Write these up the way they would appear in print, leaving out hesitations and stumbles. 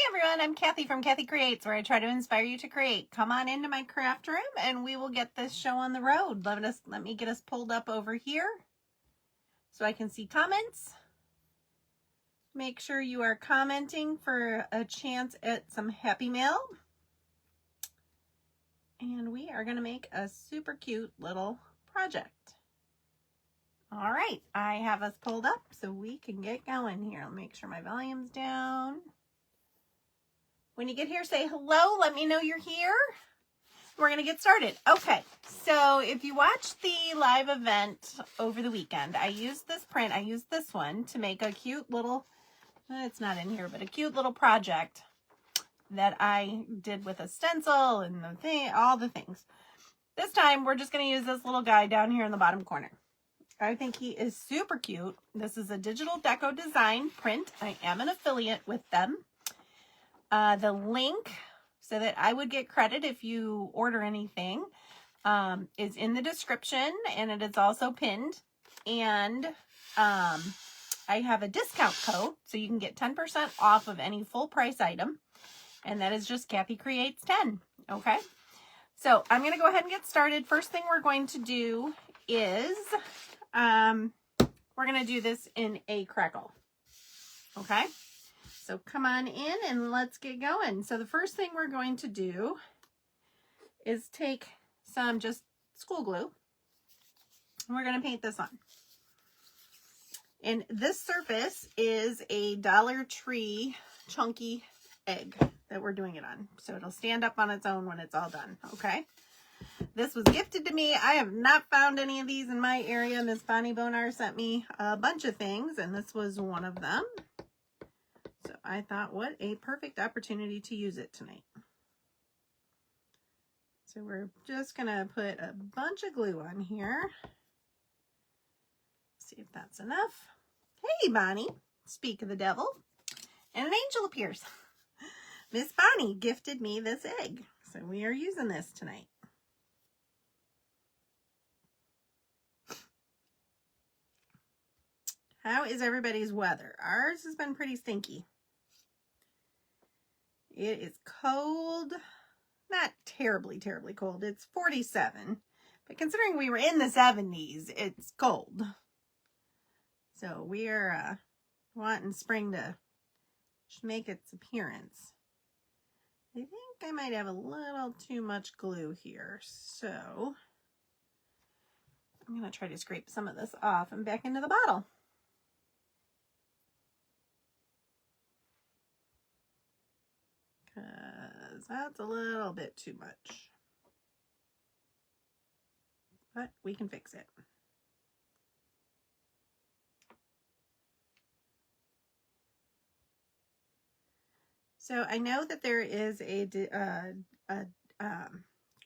Everyone, I'm Kathy from Kathy Creates, where I try to inspire you to create. Come on into my craft room and we will get this show on the road. Let me get us pulled up over here so I can see comments. Make sure you are commenting for a chance at some Happy Mail. And we are going to make a super cute little project. All right, I have us pulled up so we can get going here. I'll make sure my volume's down. When you get here, say hello. Let me know you're here. We're going to get started. Okay, so if you watched the live event over the weekend, I used this print. I used this one to make a cute little, it's not in here, but a cute little project that I did with a stencil and the thing, all the things. This time, we're just going to use this little guy down here in the bottom corner. I think he is super cute. This is a Digital Deco Design print. I am an affiliate with them. The link, so that I would get credit if you order anything, is in the description, and it is also pinned. And I have a discount code, so you can get 10% off of any full price item, and that is just Kathy Creates 10. Okay, so I'm going to go ahead and get started. First thing we're going to do is we're going to do this in a crackle. Okay. So come on in and let's get going. So the first thing we're going to do is take some just school glue and we're going to paint this on. And this surface is a Dollar Tree chunky egg that we're doing it on. So it'll stand up on its own when it's all done. Okay. This was gifted to me. I have not found any of these in my area. Miss Bonnie Bonar sent me a bunch of things and this was one of them. So I thought, what a perfect opportunity to use it tonight. So we're just going to put a bunch of glue on here. See if that's enough. Hey, Bonnie, speak of the devil. And an angel appears. Miss Bonnie gifted me this egg. So we are using this tonight. How is everybody's weather? Ours has been pretty stinky. It is cold, not terribly, terribly cold. It's 47, but considering we were in the 70s, it's cold. So we are wanting spring to make its appearance. I think I might have a little too much glue here, so I'm going to try to scrape some of this off and back into the bottle. Because that's a little bit too much. But we can fix it. So I know that there is a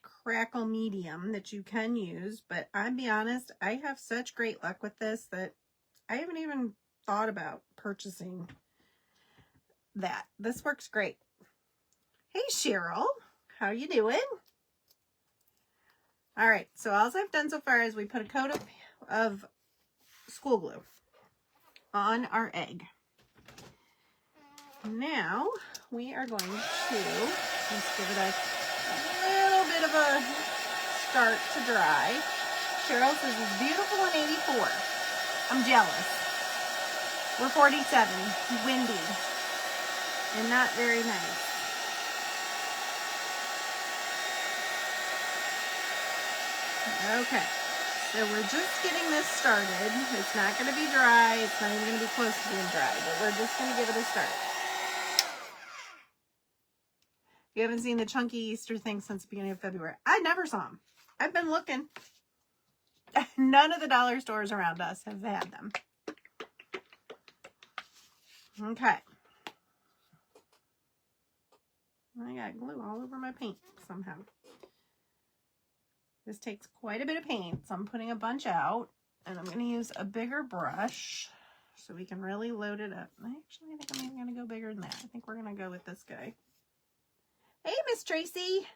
crackle medium that you can use, but I'll be honest, I have such great luck with this that I haven't even thought about purchasing that. This works great. Hey, Cheryl, how you doing? All right, so all I've done so far is we put a coat of school glue on our egg. Now we are going to just give it a little bit of a start to dry. Cheryl says it's beautiful in 84. I'm jealous. We're 47, windy, and not very nice. Okay, so we're just getting this started. It's not going to be dry. It's not even going to be close to being dry, but we're just going to give it a start. You haven't seen the chunky Easter thing since the beginning of February. I never saw them. I've been looking. None of the dollar stores around us have had them. Okay. I got glue all over my paint somehow. This takes quite a bit of paint, so I'm putting a bunch out, and I'm going to use a bigger brush so we can really load it up. Actually, I think I'm even going to go bigger than that. I think we're going to go with this guy. Hey, Miss Tracy.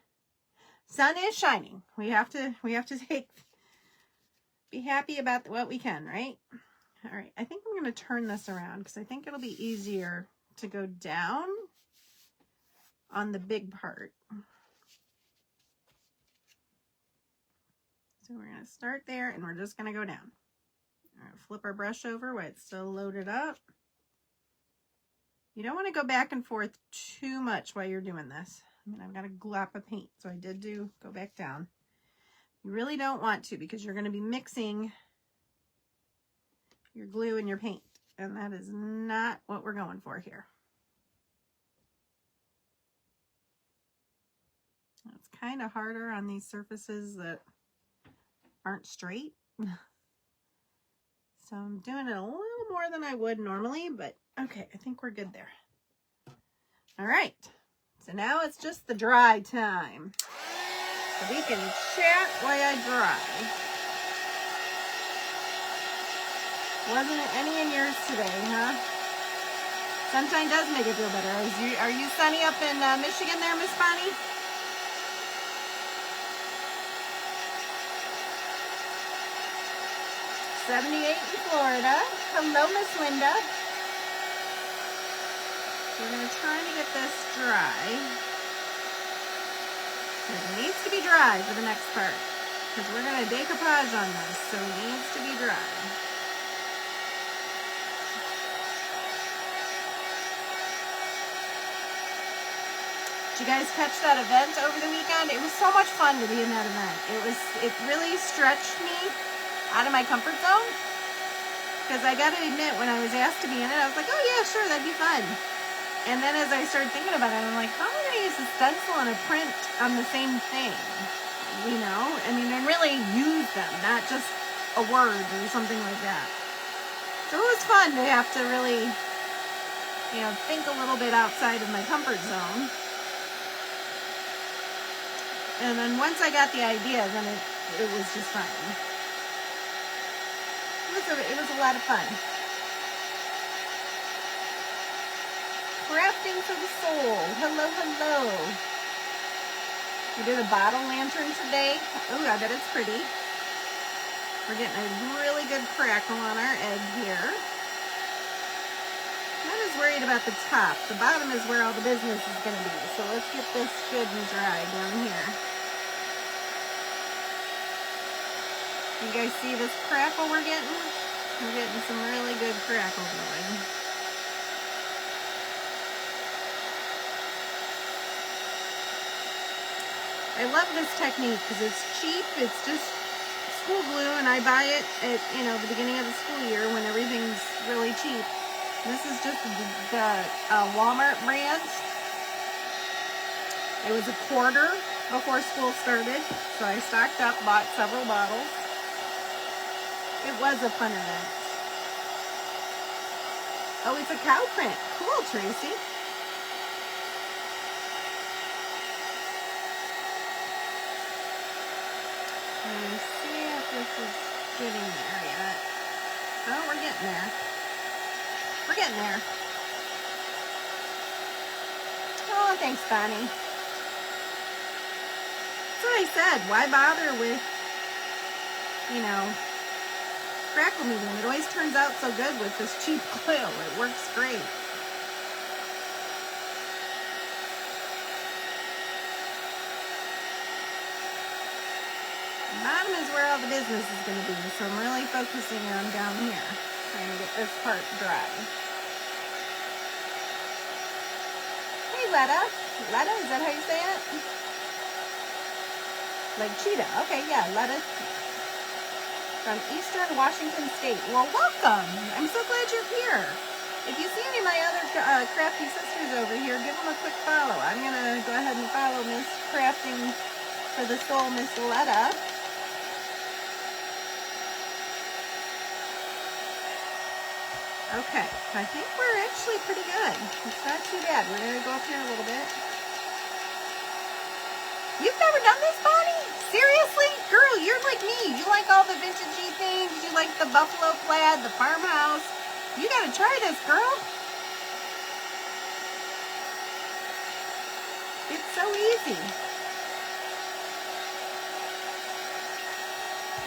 Sun is shining. We have to be happy about what we can, right? All right, I think I'm going to turn this around because I think it'll be easier to go down on the big part. So we're going to start there and we're just going to go down. All right, flip our brush over while it's still loaded up. You don't want to go back and forth too much while you're doing this. I mean, I've got a glop of paint, so I did go back down. You really don't want to because you're going to be mixing your glue and your paint, and that is not what we're going for here. It's kind of harder on these surfaces that aren't straight. So I'm doing it a little more than I would normally, but okay, I think we're good there. All right, so now it's just the dry time. So we can chat while I dry. Wasn't any in yours today, huh? Sunshine does make it feel better. Are you sunny up in Michigan there, Miss Bonnie? '78 in Florida. Hello, Miss Linda. We're going to try to get this dry. It needs to be dry for the next part because we're going to decoupage on this, so it needs to be dry. Did you guys catch that event over the weekend? It was so much fun to be in that event. It really stretched me out of my comfort zone, because I got to admit, when I was asked to be in it, I was like, oh yeah, sure, that'd be fun. And then as I started thinking about it, I'm like, how am I going to use a stencil and a print on the same thing? You know, I mean, and really use them, not just a word or something like that. So it was fun to have to really, you know, think a little bit outside of my comfort zone. And then once I got the idea, then it was just fine. It was a lot of fun. Crafting for the soul. Hello, hello. We did a bottle lantern today. Oh, I bet it's pretty. We're getting a really good crackle on our egg here. I'm not as worried about the top. The bottom is where all the business is going to be. So let's get this good and dry down here. You guys see this crackle we're getting? We're getting some really good crackle going. I love this technique because it's cheap. It's just school glue, and I buy it at, you know, the beginning of the school year when everything's really cheap. This is just the Walmart brand. It was $1 before school started, so I stocked up, bought several bottles. It was a fun event. Oh, it's a cow print. Cool, Tracy. Let me see if this is getting there yet. Oh, we're getting there. We're getting there. Oh, thanks, Bonnie. That's what I said. Why bother with, you know, crackle medium? It always turns out so good with this cheap glue. It works great. The bottom is where all the business is going to be, so I'm really focusing on down here, trying to get this part dry. Hey, Letta. Letta, is that how you say it? Like cheetah. Okay, yeah, Letta. From Eastern Washington State. Well, welcome. I'm so glad you're here. If you see any of my other crafty sisters over here, give them a quick follow. I'm going to go ahead and follow Miss Crafting for the Soul, Miss Letta. Okay, I think we're actually pretty good. It's not too bad. We're going to go up here a little bit. You've never done this, Bonnie? Seriously? Girl, you're like me. You like all the vintagey things. You like the buffalo plaid, the farmhouse. You got to try this, girl. It's so easy.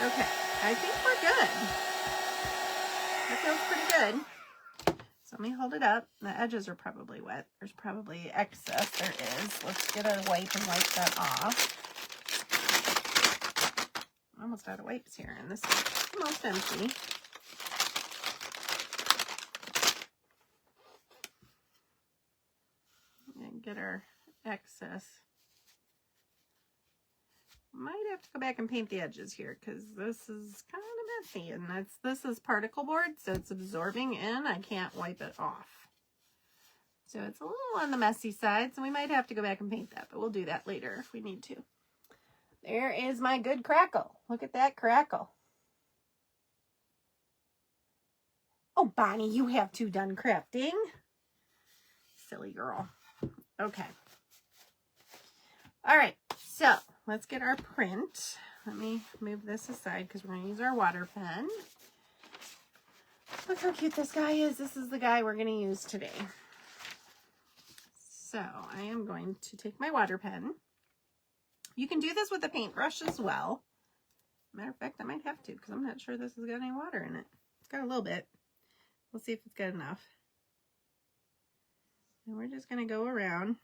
Okay, I think we're good. That feels pretty good. So let me hold it up. The edges are probably wet. There's probably excess. There is. Let's get a wipe and wipe that off. Almost out of wipes here, and this is almost empty. And get our excess. Might have to go back and paint the edges here because this is kind of messy, and this is particle board, so it's absorbing in. I can't wipe it off. So it's a little on the messy side, so we might have to go back and paint that, but we'll do that later if we need to. There is my good crackle. Look at that crackle. Oh, Bonnie, you have too done crafting. Silly girl. Okay. All right, so let's get our print. Let me move this aside because we're going to use our water pen. Look how cute this guy is. This is the guy we're going to use today. So I am going to take my water pen. You can do this with a paintbrush as well. Matter of fact, I might have to because I'm not sure this has got any water in it. It's got a little bit. We'll see if it's good enough. And we're just going to go around.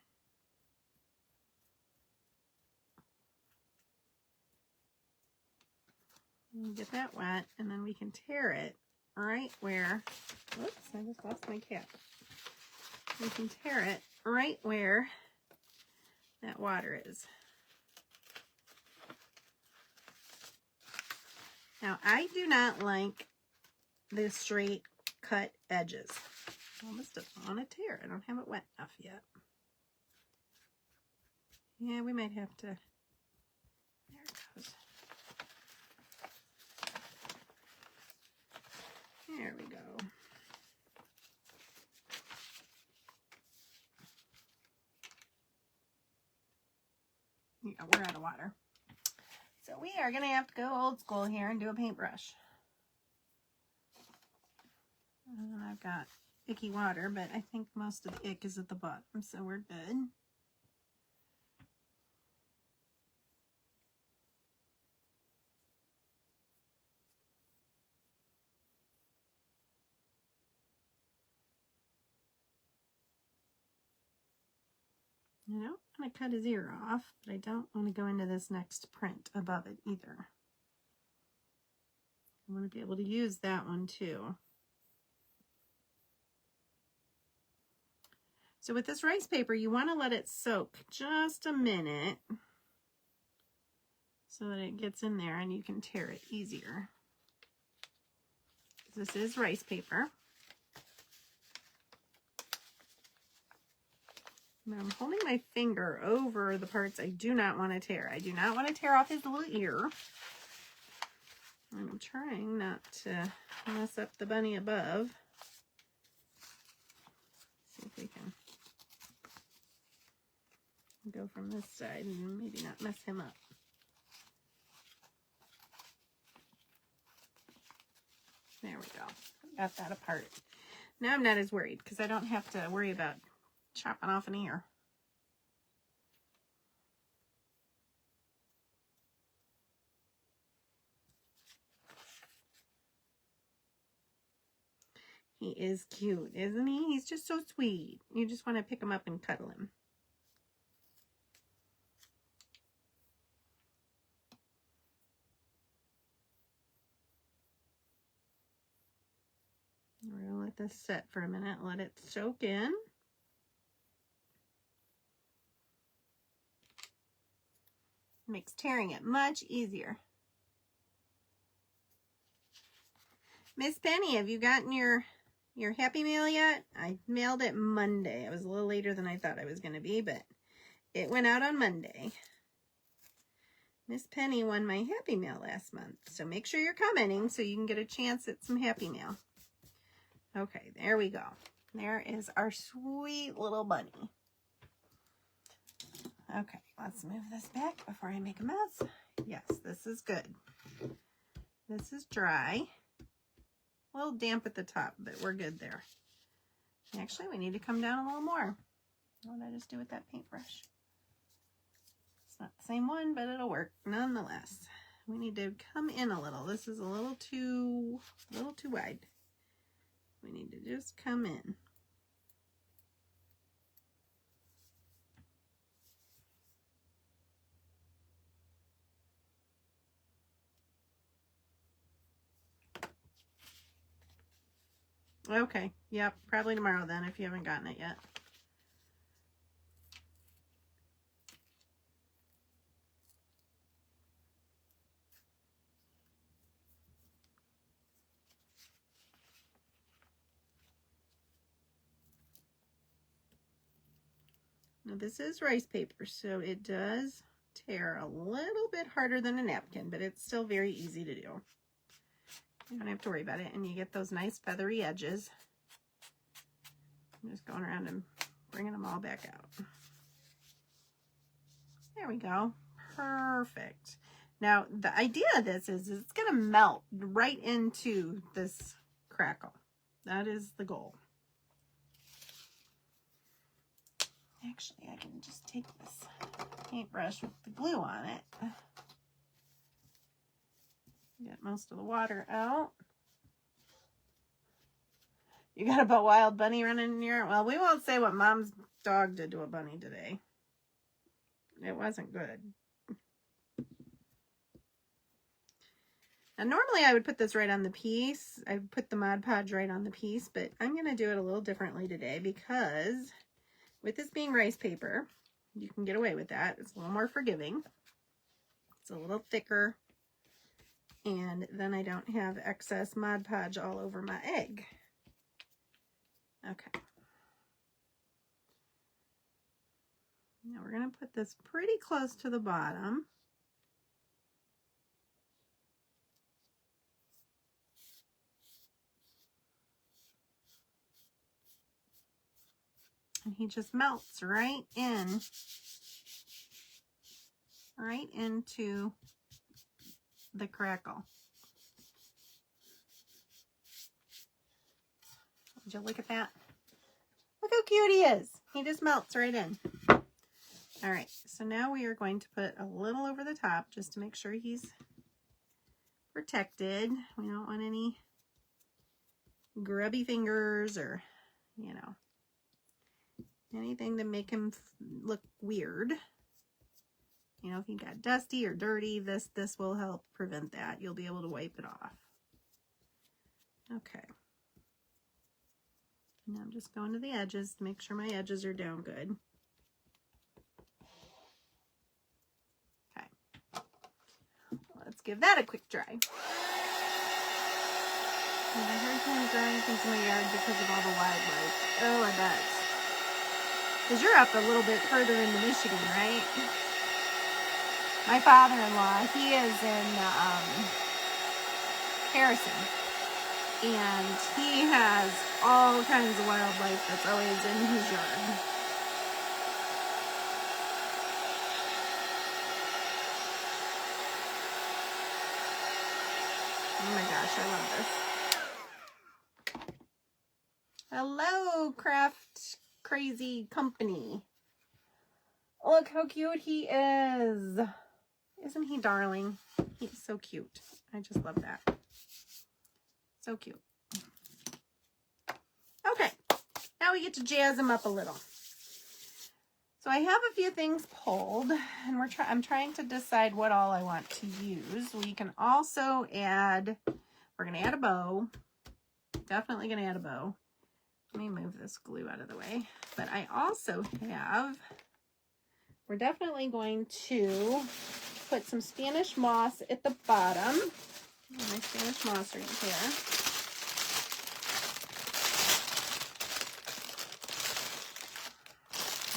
Get that wet, and then we can tear it right where, whoops, I just lost my cap. We can tear it right where that water is. Now, I do not like the straight cut edges. Well, this doesn't want to tear. I don't have it wet enough yet. Yeah, we might have to, there it goes. There we go. Yeah, we're out of water. So we are going to have to go old school here and do a paintbrush. And I've got icky water, but I think most of the ick is at the bottom, so we're good. I don't want to cut his ear off, but I don't want to go into this next print above it either. I want to be able to use that one too. So with this rice paper, you want to let it soak just a minute so that it gets in there and you can tear it easier. This is rice paper. Now I'm holding my finger over the parts I do not want to tear. I do not want to tear off his little ear. I'm trying not to mess up the bunny above. See if we can go from this side and maybe not mess him up. There we go. Got that apart. Now I'm not as worried because I don't have to worry about chopping off an ear. He is cute, isn't he? He's just so sweet. You just want to pick him up and cuddle him. We're going to let this set for a minute. Let it soak in. Makes tearing it much easier. Miss Penny, have you gotten your Happy Mail yet? I mailed it Monday. I was a little later than I thought I was going to be, but it went out on Monday. Miss Penny won my Happy Mail last month, so make sure you're commenting so you can get a chance at some Happy Mail. Okay, there we go. There is our sweet little bunny. Okay, let's move this back before I make a mess. Yes, this is good. This is dry. A little damp at the top, but we're good there. Actually, we need to come down a little more. What did I just do with that paintbrush? It's not the same one, but it'll work nonetheless. We need to come in a little. This is a little too wide. We need to just come in. Okay, yep, probably tomorrow then if you haven't gotten it yet. Now this is rice paper, so it does tear a little bit harder than a napkin, but it's still very easy to do. You don't have to worry about it, and you get those nice feathery edges. I'm just going around and bringing them all back out. There we go. Perfect. Now, the idea of this is it's going to melt right into this crackle. That is the goal. Actually, I can just take this paintbrush with the glue on it. Get most of the water out. You got a wild bunny running in your... Well, we won't say what Mom's dog did to a bunny today. It wasn't good. And normally I would put this right on the piece. I would put the Mod Podge right on the piece, but I'm going to do it a little differently today because with this being rice paper, you can get away with that. It's a little more forgiving. It's a little thicker. And then I don't have excess Mod Podge all over my egg. Okay. Now we're going to put this pretty close to the bottom. And he just melts right into the crackle. Would you look at that? Look how cute he is. He just melts right in. All right, so now we are going to put a little over the top just to make sure he's protected. We don't want any grubby fingers or, you know, anything to make him look weird. You know, if he got dusty or dirty, this will help prevent that. You'll be able to wipe it off. Okay. Now I'm just going to the edges to make sure my edges are down good. Okay. Let's give that a quick dry. And I heard him growing things in my yard because of all the wildlife. Oh, I bet. Because you're up a little bit further into Michigan, right? My father-in-law, he is in Harrison. And he has all kinds of wildlife that's always in his yard. Oh my gosh, I love this. Hello, Craft Crazy Company. Look how cute he is. Isn't he darling? He's so cute. I just love that. So cute. Okay, now we get to jazz him up a little. So I have a few things pulled, and I'm trying to decide what all I want to use. We can also add, we're going to add a bow. Definitely going to add a bow. Let me move this glue out of the way. But I also have, we're definitely going to put some Spanish moss at the bottom. My Spanish moss right here.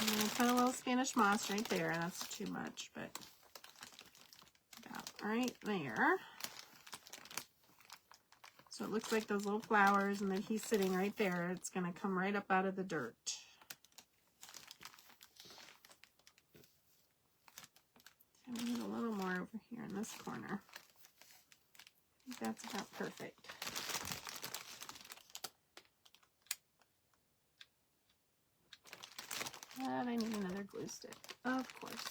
I'm going to put a little Spanish moss right there. That's too much, but about right there. So it looks like those little flowers, and then he's sitting right there. It's going to come right up out of the dirt. So we need a little more over here in this corner. I think that's about perfect. And I need another glue stick, of course.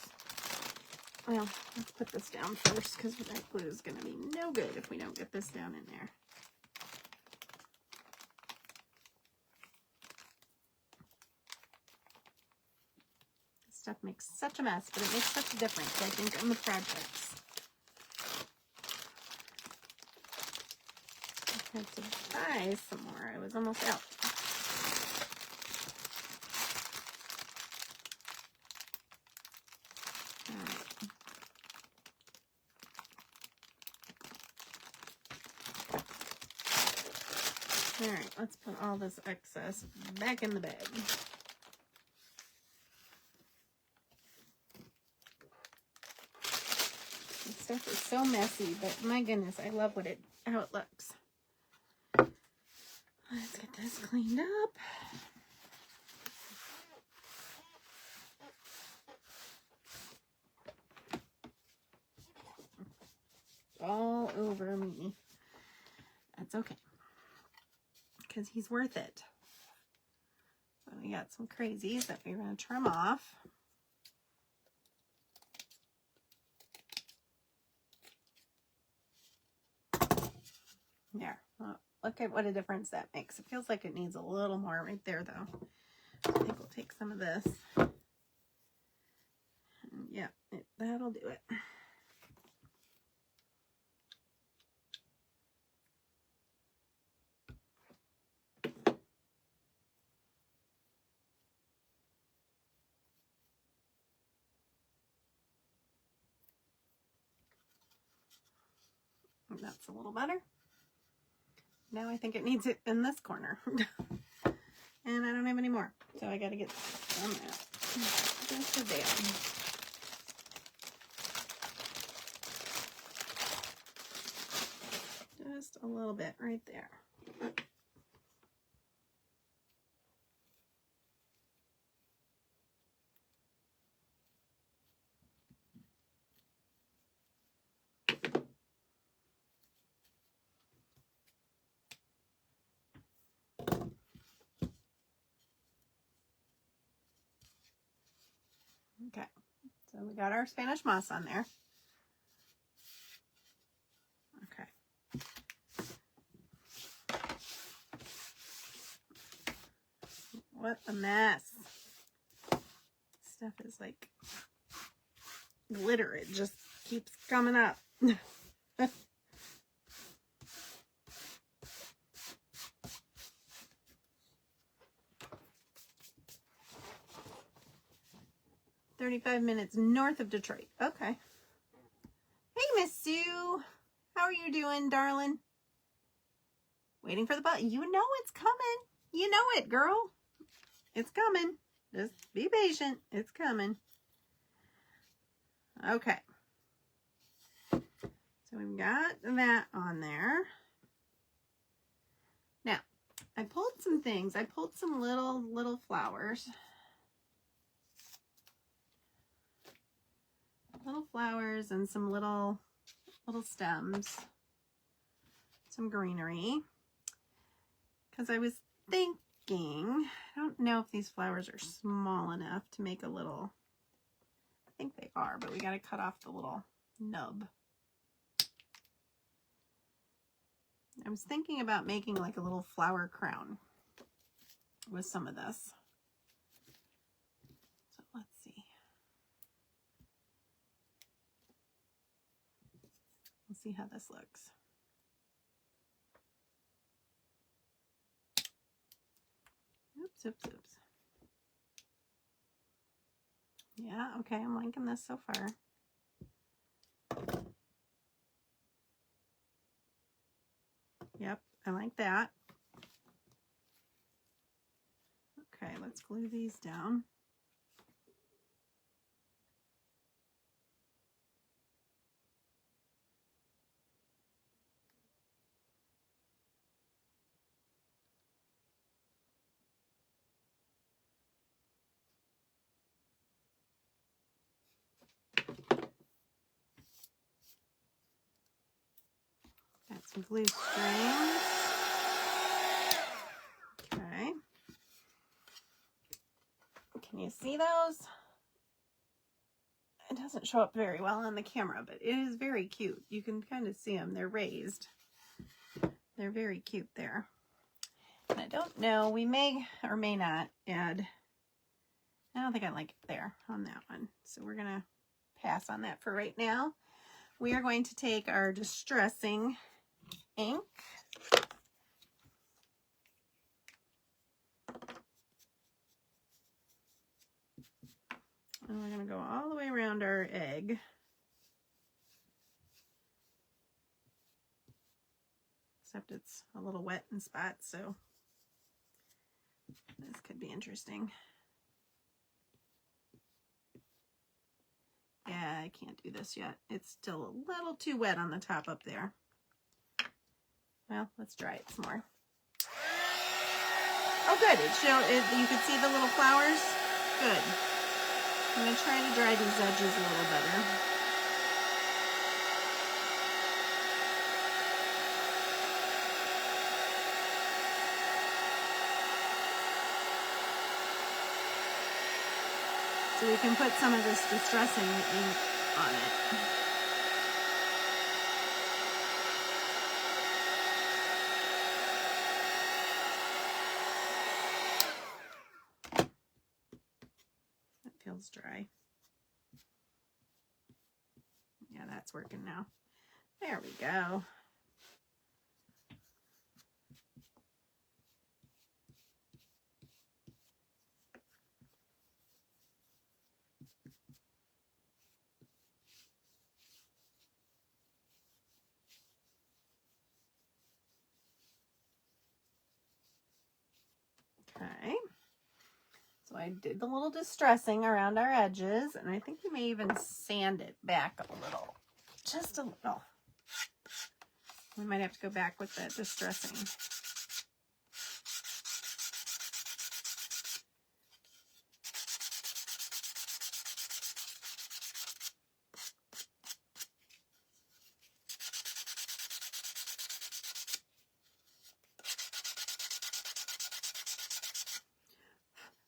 Well, let's put this down first because that glue is going to be no good if we don't get this down in there. stuff makes such a mess, but it makes such a difference, I think, in the projects. I had to buy some more. I was almost out. All right, let's put all this excess back in the bag. This stuff is so messy, but my goodness, I love how it looks. Let's get this cleaned up. All over me. That's okay, because he's worth it. So we got some crazies that we're going to trim off. There. Well, look at what a difference that makes. It feels like it needs a little more right there, though. So I think we'll take some of this. And yeah, that'll do it. That's a little better. Now I think it needs it in this corner. And I don't have any more. So I got to get some out. Just a bit. Just a little bit right there. Okay, so we got our Spanish moss on there. Okay. What a mess. Stuff is like glitter. It just keeps coming up. 35 minutes north of Detroit. Okay. Hey, Miss Sue. How are you doing, darling? Waiting for the button. You know it's coming. You know it, girl. It's coming. Just be patient. It's coming. Okay. So we've got that on there. Now, I pulled some things. I pulled some little flowers. Little flowers and some little stems. Some greenery. Because I was thinking, I don't know if these flowers are small enough to make a little, I think they are, but we got to cut off the little nub. I was thinking about making like a little flower crown with some of this. So let's see. We'll see how this looks. Oops, oops, oops. Yeah, okay, I'm liking this so far. Yep, I like that. Okay, let's glue these down. Got some glue strings. Okay. Can you see those? It doesn't show up very well on the camera, but it is very cute. You can kind of see them. They're raised. They're very cute there. And I don't know, we may or may not add, I don't think I like it there on that one. So we're gonna pass on that for right now. We are going to take our distressing ink. And we're gonna go all the way around our egg. Except it's a little wet in spots, so this could be interesting. Yeah, I can't do this yet. It's still a little too wet on the top up there. Well, let's dry it some more. Oh, good. You can see the little flowers. Good. I'm going to try to dry these edges a little better. So we can put some of this distressing ink on it. That feels dry. Yeah, that's working now. There we go. Okay, so I did the little distressing around our edges, and I think we may even sand it back a little, just a little. We might have to go back with that distressing.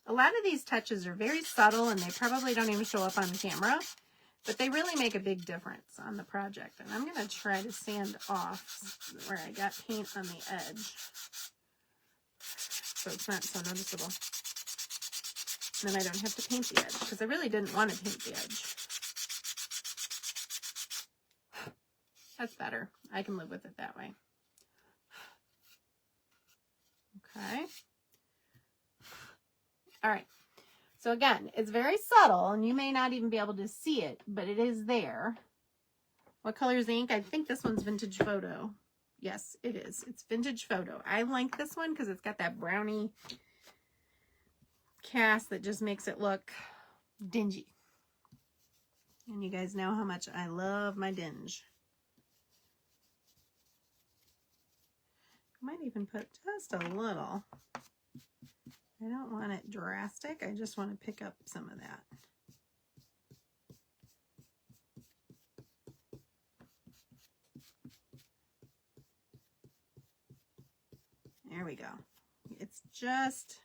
A lot of these touches are very subtle and they probably don't even show up on camera, but they really make a big difference on the project. And I'm going to try to sand off where I got paint on the edge so it's not so noticeable. And then I don't have to paint the edge because I really didn't want to paint the edge. That's better. I can live with it that way. Okay. All right, so again, it's very subtle, and you may not even be able to see it, but it is there. What color is the ink? I think this one's Vintage Photo. Yes, it is. It's Vintage Photo. I like this one because it's got that brownie cast that just makes it look dingy. And you guys know how much I love my dinge. I might even put just a little. I don't want it drastic. I just want to pick up some of that. There we go. It's just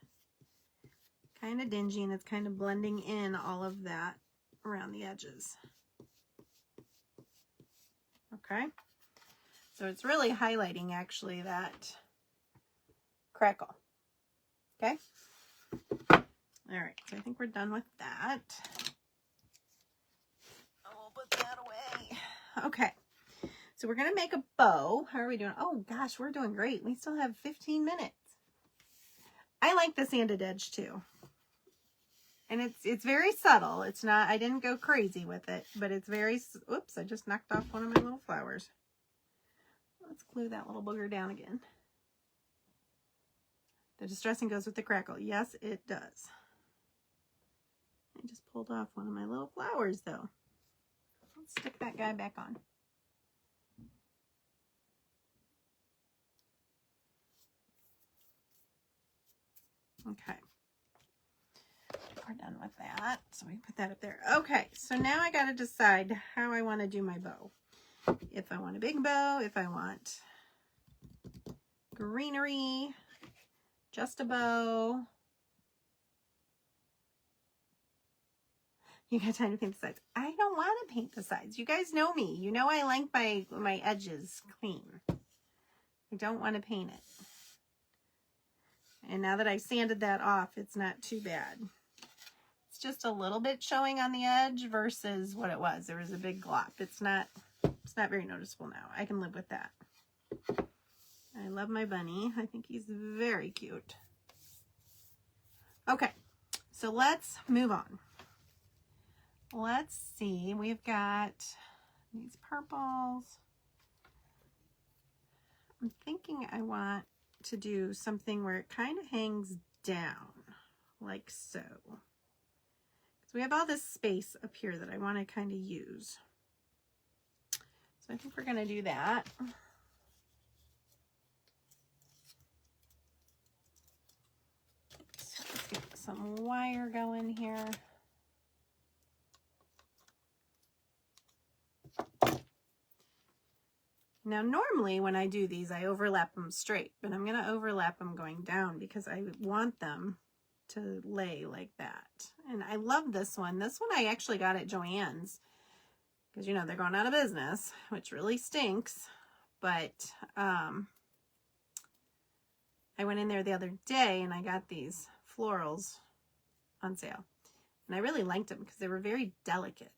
kind of dingy and it's kind of blending in all of that around the edges. Okay. So it's really highlighting actually that crackle. Okay. All right, so I think we're done with that. I'll put that away. Okay, so we're gonna make a bow. How are we doing? Oh gosh, we're doing great. We still have 15 minutes. I like the sanded edge too. And it's very subtle. It's not, I didn't go crazy with it, but it's very, oops, I just knocked off one of my little flowers. Let's glue that little booger down again. The distressing goes with the crackle. Yes, it does. I just pulled off one of my little flowers though. Let's stick that guy back on. Okay. We're done with that. So we put that up there. Okay, so now I got to decide how I want to do my bow. If I want a big bow, if I want greenery, just a bow. You got time to paint the sides. I don't want to paint the sides. You guys know me. You know I like my edges clean. I don't want to paint it. And now that I sanded that off, it's not too bad. It's just a little bit showing on the edge versus what it was. There was a big glop. It's not very noticeable now. I can live with that. I love my bunny. I think he's very cute. Okay, so let's move on. Let's see, we've got these purples. I'm thinking I want to do something where it kind of hangs down, like so. So we have all this space up here that I want to kind of use. So I think we're going to do that. So let's get some wire going here. Now, normally when I do these, I overlap them straight, but I'm going to overlap them going down because I want them to lay like that. And I love this one. This one I actually got at Joann's because, you know, they're going out of business, which really stinks. But I went in there the other day and I got these florals on sale. And I really liked them because they were very delicate.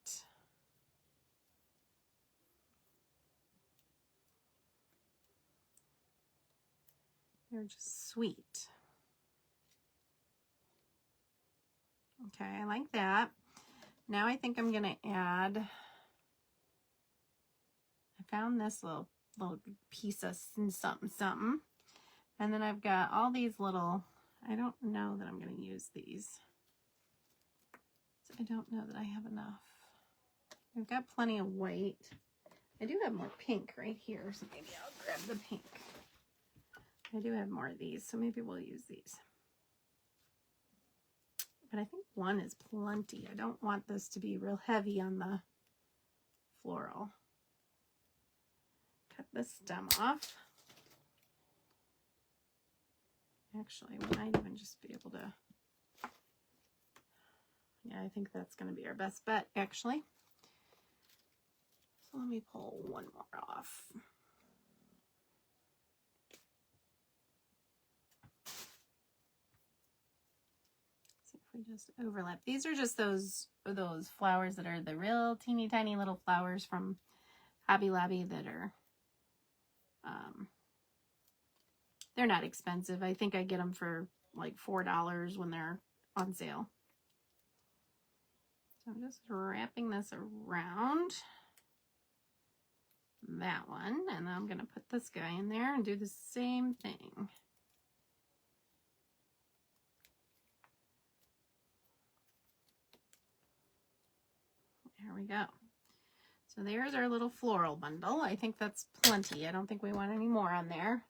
They're just sweet. Okay, I like that. Now I think I'm gonna add, I found this little piece of something. And then I've got all these little, I don't know that I'm gonna use these. So I don't know that I have enough. I've got plenty of white. I do have more pink right here, so maybe I'll grab the pink. I do have more of these, so maybe we'll use these. But I think one is plenty. I don't want this to be real heavy on the floral. Cut this stem off. Actually, we might even just be able to, yeah, I think that's going to be our best bet, actually. So let me pull one more off. We just overlap. These are just those flowers that are the real teeny tiny little flowers from Hobby Lobby that are they're not expensive. I think I get them for like $4 when they're on sale. So I'm just wrapping this around that one, and then I'm going to put this guy in there and do the same thing. There we go. So there's our little floral bundle. I think that's plenty. I don't think we want any more on there.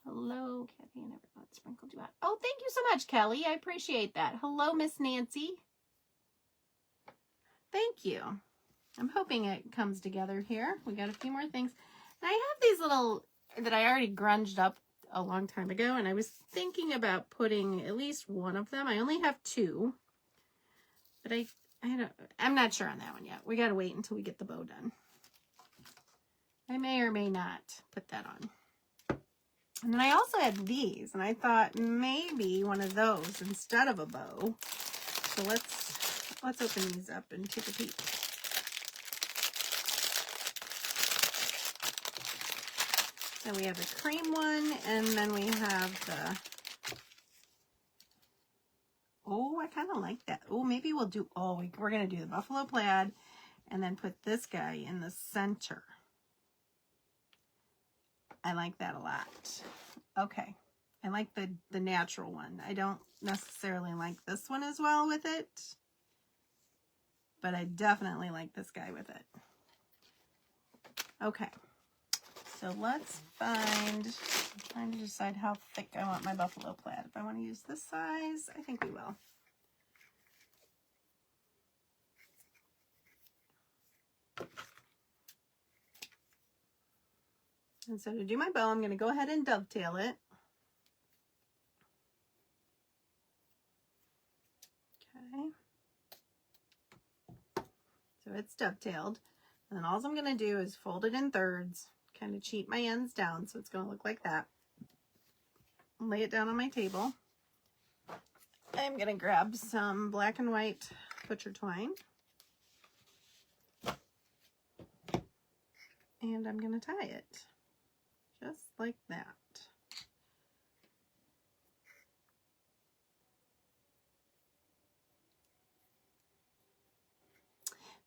Hello, Kathy. I never thought sprinkled you out. Oh, thank you so much, Kelly. I appreciate that. Hello, Miss Nancy. Thank you. I'm hoping it comes together here. We got a few more things. And I have these little that I already grunged up a long time ago, and I was thinking about putting at least one of them. I only have two, but I'm not sure on that one yet. We got to wait until we get the bow done. I may or may not put that on. And then I also had these, and I thought maybe one of those instead of a bow. So let's open these up and take a peek. So we have the cream one, and then we have the, oh, I kind of like that. Oh, maybe we'll do, oh, we're going to do the buffalo plaid and then put this guy in the center. I like that a lot. Okay. I like the natural one. I don't necessarily like this one as well with it, but I definitely like this guy with it. Okay. So let's I'm trying to decide how thick I want my buffalo plaid. If I want to use this size, I think we will. And so to do my bow, I'm going to go ahead and dovetail it. Okay. So it's dovetailed. And then all I'm going to do is fold it in thirds, kind of cheat my ends down so it's going to look like that. Lay it down on my table. I'm gonna grab some black and white butcher twine. And I'm gonna tie it just like that.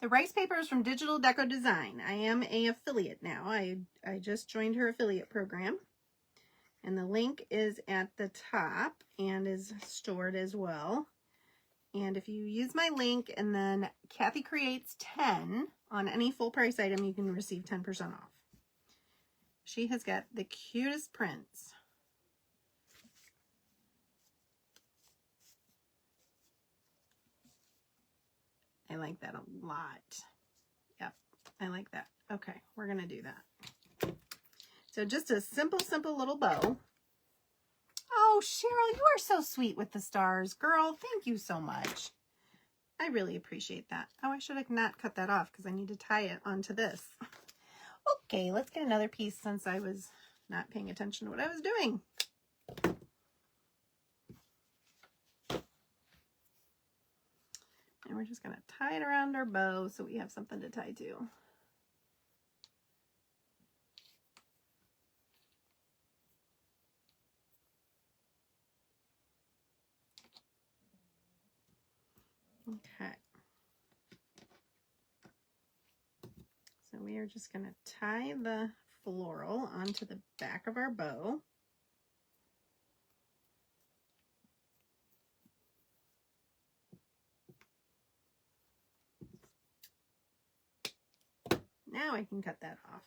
The rice paper is from Digital Deco Design. I am an affiliate now. I just joined her affiliate program. And the link is at the top and is stored as well. And if you use my link and then Kathy Creates 10 on any full price item, you can receive 10% off. She has got the cutest prints. I like that a lot. Yep, I like that. Okay, we're gonna do that. So just a simple little bow. Oh, Cheryl, you are so sweet with the stars. Girl, thank you so much. I really appreciate that. Oh, I should have not cut that off because I need to tie it onto this. Okay, let's get another piece since I was not paying attention to what I was doing. And we're just going to tie it around our bow so we have something to tie to. Okay. So we are just going to tie the floral onto the back of our bow. Now I can cut that off.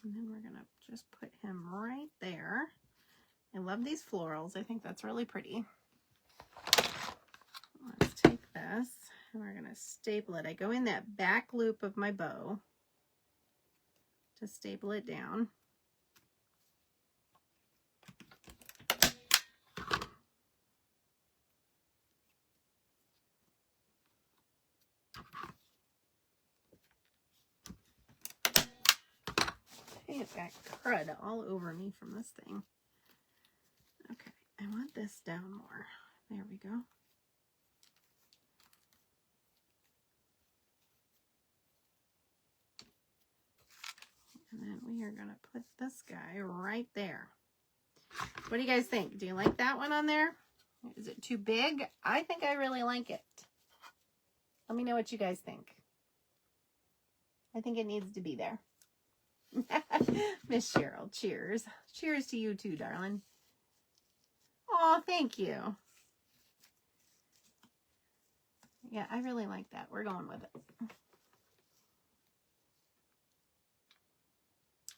And then we're going to just put him right there. I love these florals. I think that's really pretty. Let's take this and we're going to staple it. I go in that back loop of my bow to staple it down. It's got crud all over me from this thing. Okay, I want this down more. There we go. And then we are going to put this guy right there. What do you guys think? Do you like that one on there? Is it too big? I think I really like it. Let me know what you guys think. I think it needs to be there. Miss Cheryl, cheers. Cheers to you too, darling. Oh, thank you. Yeah, I really like that. We're going with it.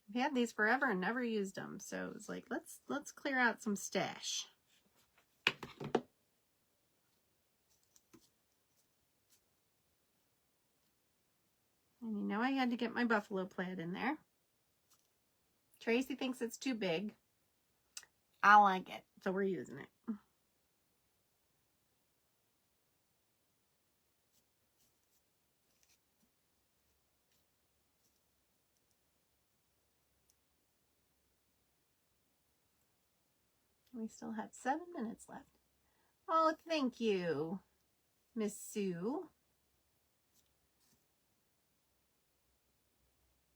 I've had these forever and never used them, so it's like let's clear out some stash. And you know I had to get my buffalo plaid in there. Tracy thinks it's too big. I like it, so we're using it. We still have 7 minutes left. Oh, thank you, Miss Sue.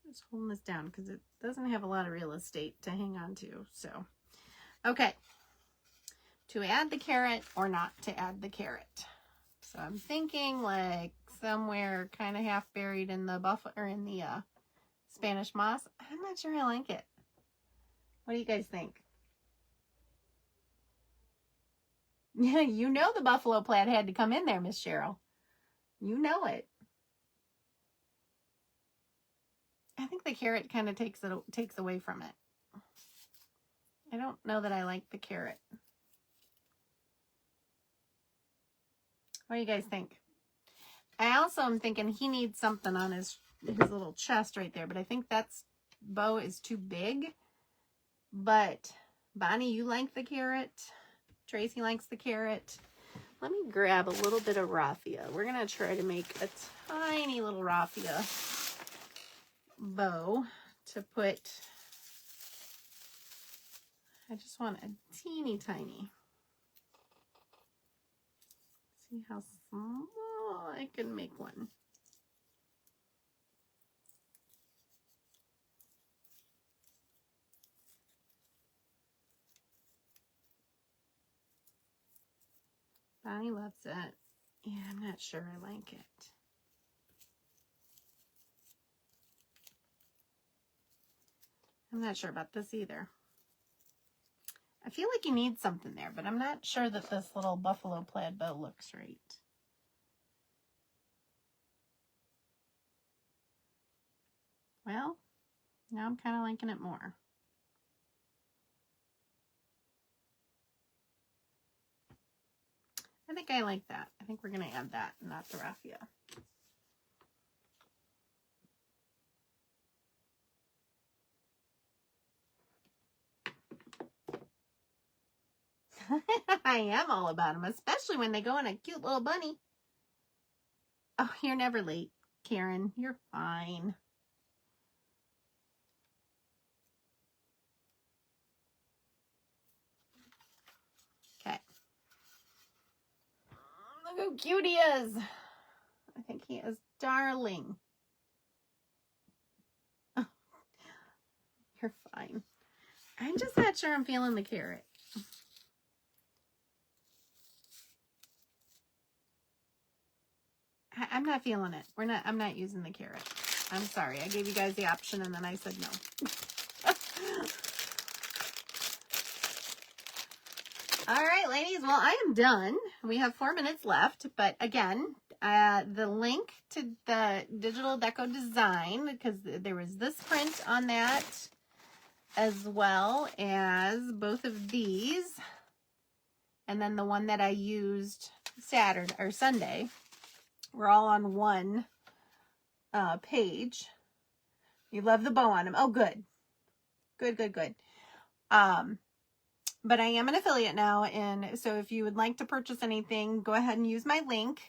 Just holding this down because it doesn't have a lot of real estate to hang on to. So, okay. To add the carrot or not to add the carrot. So I'm thinking like somewhere kind of half buried in the Spanish moss. I'm not sure I like it. What do you guys think? Yeah, you know the buffalo plaid had to come in there, Miss Cheryl. You know it. I think the carrot kind of takes away from it. I don't know that I like the carrot. What do you guys think? I also am thinking he needs something on his little chest right there, but I think that's bow is too big. But Bonnie, you like the carrot. Tracy likes the carrot. Let me grab a little bit of raffia. We're going to try to make a tiny little raffia bow to put, I just want a teeny tiny. See how small I can make one. Bonnie loves it. Yeah, I'm not sure I like it. I'm not sure about this either. I feel like you need something there, but I'm not sure that this little buffalo plaid bow looks right. Well, now I'm kind of liking it more. I think I like that. I think we're going to add that, not the raffia. I am all about them, especially when they go in a cute little bunny. Oh, you're never late, Karen. You're fine. Okay. Look how cute he is. I think he is darling. Oh, you're fine. I'm just not sure I'm feeling the carrot. I'm not feeling it. I'm not using the carrot. I'm sorry. I gave you guys the option and then I said no. All right, ladies. Well, I am done. We have 4 minutes left. But again, the link to the Digital Deco Design, because there was this print on that, as well as both of these. And then the one that I used Saturday or Sunday. We're all on one page. You love the bow on them. Oh, good. Good, good, good. But I am an affiliate now, and so if you would like to purchase anything, go ahead and use my link.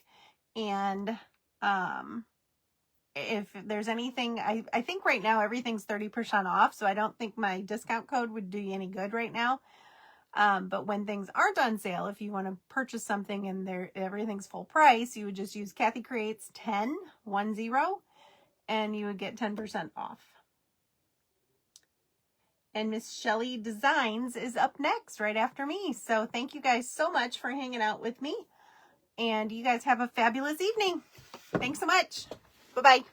And if there's anything, I think right now everything's 30% off, so I don't think my discount code would do you any good right now. But when things aren't on sale, if you want to purchase something and everything's full price, you would just use Kathy Creates 10, and you would get 10% off. And Miss Shelly Designs is up next right after me. So thank you guys so much for hanging out with me. And you guys have a fabulous evening. Thanks so much. Bye-bye.